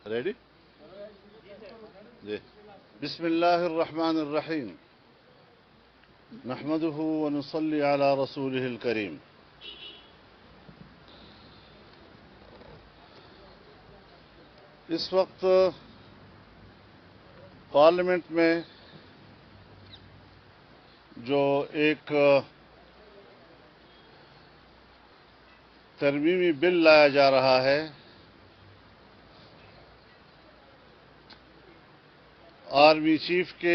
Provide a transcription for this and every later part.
Ready جی بسم اللہ الرحمن الرحیم نحمده ونصلي على رسوله الكریم. اس وقت پارلیمنٹ میں جو ایک ترمیمی بل لایا جا رہا ہے، آرمی چیف کے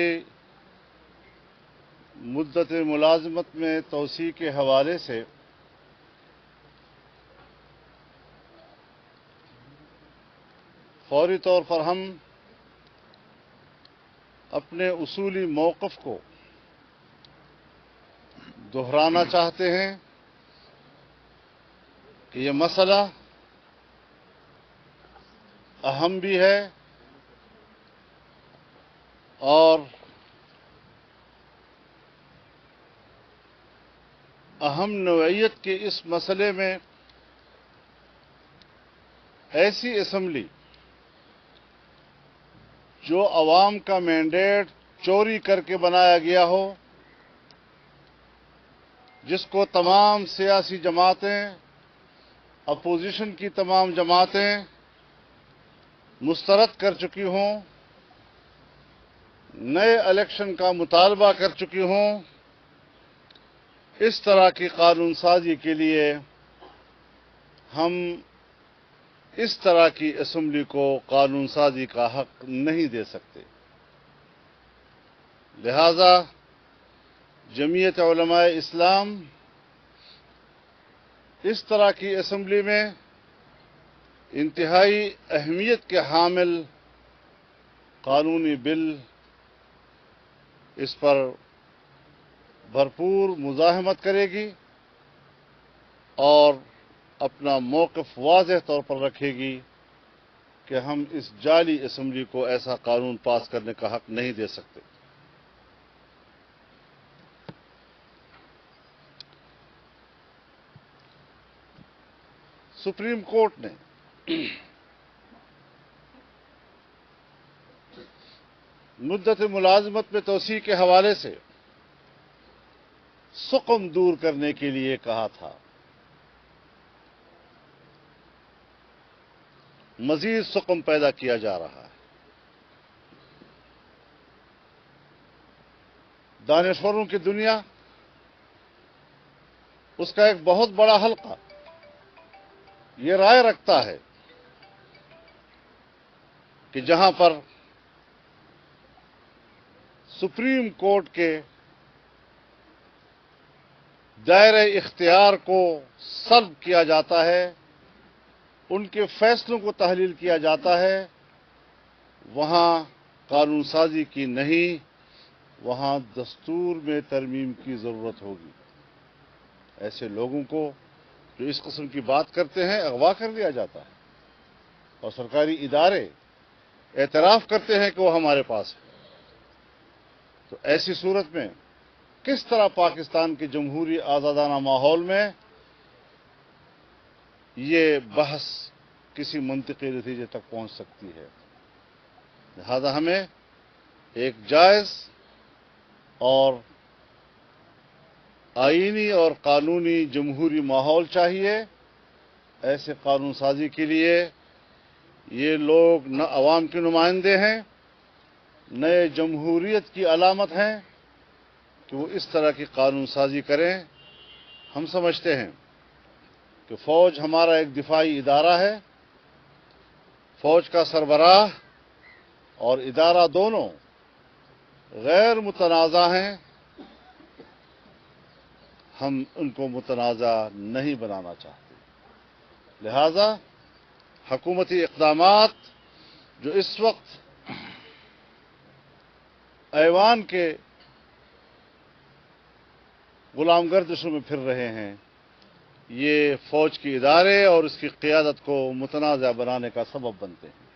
مدت ملازمت میں توسیع کے حوالے سے فوری طور پر ہم اپنے اصولی موقف کو دہرانا چاہتے ہیں کہ یہ مسئلہ اہم بھی ہے اور اہم نوعیت کے اس مسئلے میں ایسی اسمبلی جو عوام کا مینڈیٹ چوری کر کے بنایا گیا ہو، جس کو تمام سیاسی جماعتیں، اپوزیشن کی تمام جماعتیں مسترد کر چکی ہوں، نئے الیکشن کا مطالبہ کر چکی ہوں، اس طرح کی قانون سازی کے لیے ہم اس طرح کی اسمبلی کو قانون سازی کا حق نہیں دے سکتے. لہذا جمعیت علماء اسلام اس طرح کی اسمبلی میں انتہائی اہمیت کے حامل قانونی بل، اس پر بھرپور مزاحمت کرے گی اور اپنا موقف واضح طور پر رکھے گی کہ ہم اس جعلی اسمبلی کو ایسا قانون پاس کرنے کا حق نہیں دے سکتے. سپریم کورٹ نے مدت ملازمت میں توسیع کے حوالے سے سقم دور کرنے کے لیے کہا تھا. مزید سقم پیدا کیا جا رہا ہے. دانشوروں کی دنیا، اس کا ایک بہت بڑا حلقہ یہ رائے رکھتا ہے کہ جہاں پر سپریم کورٹ کے دائرہ اختیار کو سلب کیا جاتا ہے، ان کے فیصلوں کو تحلیل کیا جاتا ہے، وہاں قانون سازی کی نہیں، وہاں دستور میں ترمیم کی ضرورت ہوگی. ایسے لوگوں کو جو اس قسم کی بات کرتے ہیں اغوا کر لیا جاتا ہے اور سرکاری ادارے اعتراف کرتے ہیں کہ وہ ہمارے پاس ہے. تو ایسی صورت میں کس طرح پاکستان کے جمہوری آزادانہ ماحول میں یہ بحث کسی منطقی نتیجے تک پہنچ سکتی ہے؟ لہذا ہمیں ایک جائز اور آئینی اور قانونی جمہوری ماحول چاہیے. ایسے قانون سازی کے لیے یہ لوگ نہ عوام کے نمائندے ہیں، نئے جمہوریت کی علامت ہیں کہ وہ اس طرح کی قانون سازی کریں. ہم سمجھتے ہیں کہ فوج ہمارا ایک دفاعی ادارہ ہے. فوج کا سربراہ اور ادارہ دونوں غیر متنازع ہیں. ہم ان کو متنازع نہیں بنانا چاہتے. لہذا حکومتی اقدامات جو اس وقت ایوان کے غلام گردشوں میں پھر رہے ہیں، یہ فوج کے ادارے اور اس کی قیادت کو متنازع بنانے کا سبب بنتے ہیں.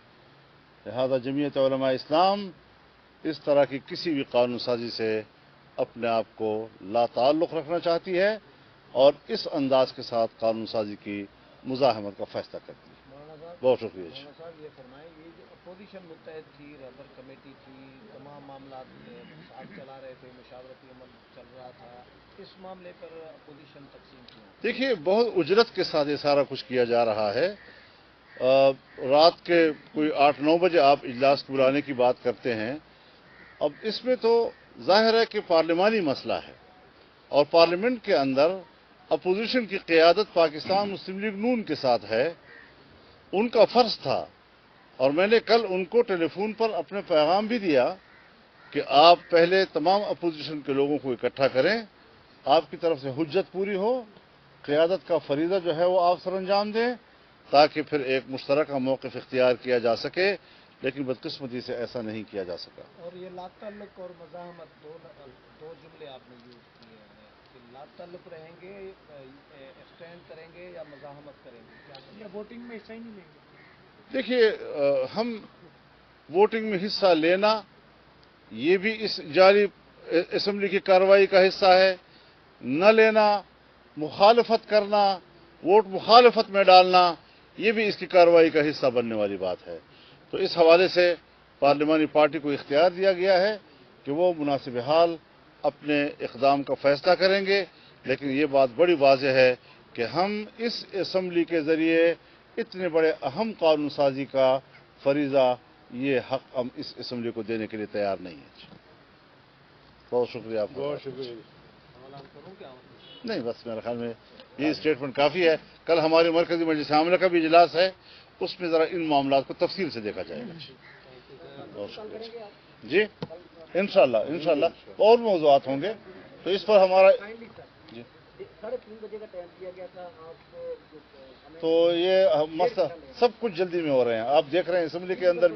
لہذا جمعیت علماء اسلام اس طرح کی کسی بھی قانون سازی سے اپنے آپ کو لا تعلق رکھنا چاہتی ہے اور اس انداز کے ساتھ قانون سازی کی مزاحمت کا فیصلہ کرتی ہے. بہت شکریہ جی۔ مولانا صاحب یہ فرمائیں، یہ جو اپوزیشن متحد تھی، رہبر کمیٹی تھی، تمام معاملات آپ چلا رہے تھے، مشاورتی عمل چل رہا تھا، اس معاملے پر اپوزیشن تقسیم کیوں؟ دیکھیے بہت اجرت کے ساتھ یہ سارا کچھ کیا جا رہا ہے۔ رات کے کوئی 8-9 بجے آپ اجلاس بلانے کی بات کرتے ہیں۔ اب اس میں تو ظاہر ہے کہ پارلیمانی مسئلہ ہے، اور پارلیمنٹ کے اندر اپوزیشن کی قیادت پاکستان مسلم لیگ نون کے ساتھ ہے۔ ان کا فرض تھا، اور میں نے کل ان کو ٹیلی فون پر اپنے پیغام بھی دیا کہ آپ پہلے تمام اپوزیشن کے لوگوں کو اکٹھا کریں، آپ کی طرف سے حجت پوری ہو، قیادت کا فریضہ جو ہے وہ آپ سر انجام دیں، تاکہ پھر ایک مشترکہ موقف اختیار کیا جا سکے، لیکن بدقسمتی سے ایسا نہیں کیا جا سکا۔ اور یہ لا تعلق اور مزاحمت دو جملے آپ نے یوز کیے ہیں کہ لا تعلق رہیں گے، ایکسٹینڈ کریں گے یا مزاحمت کریں گے، یا ووٹنگ میں حصہ ہی نہیں لیں گے؟ دیکھیے ہم ووٹنگ میں حصہ لینا یہ بھی اس جاری اسمبلی کی کارروائی کا حصہ ہے، نہ لینا، مخالفت کرنا، ووٹ مخالفت میں ڈالنا، یہ بھی اس کی کارروائی کا حصہ بننے والی بات ہے۔ تو اس حوالے سے پارلیمانی پارٹی کو اختیار دیا گیا ہے کہ وہ مناسب حال اپنے اقدام کا فیصلہ کریں گے، لیکن یہ بات بڑی واضح ہے کہ ہم اس اسمبلی کے ذریعے اتنے بڑے اہم قانون سازی کا فریضہ، یہ حق ہم اس اسمبلی کو دینے کے لیے تیار نہیں ہیں۔ بہت شکریہ آپ کا۔ بہت شکریہ۔ نہیں بس میرے خیال میں یہ اسٹیٹمنٹ کافی ہے۔ کل ہماری مرکزی مجلس عاملہ کا بھی اجلاس ہے، اس میں ذرا ان معاملات کو تفصیل سے دیکھا جائے گا۔ بہت شکریہ جی، انشاءاللہ اور موضوعات ہوں گے، تو اس پر ہمارا جی 3:30 بجے کا ٹائم دیا گیا تھا آپ تو یہ مسئلہ سب کچھ جلدی میں ہو رہے ہیں، آپ دیکھ رہے ہیں اسمبلی کے اندر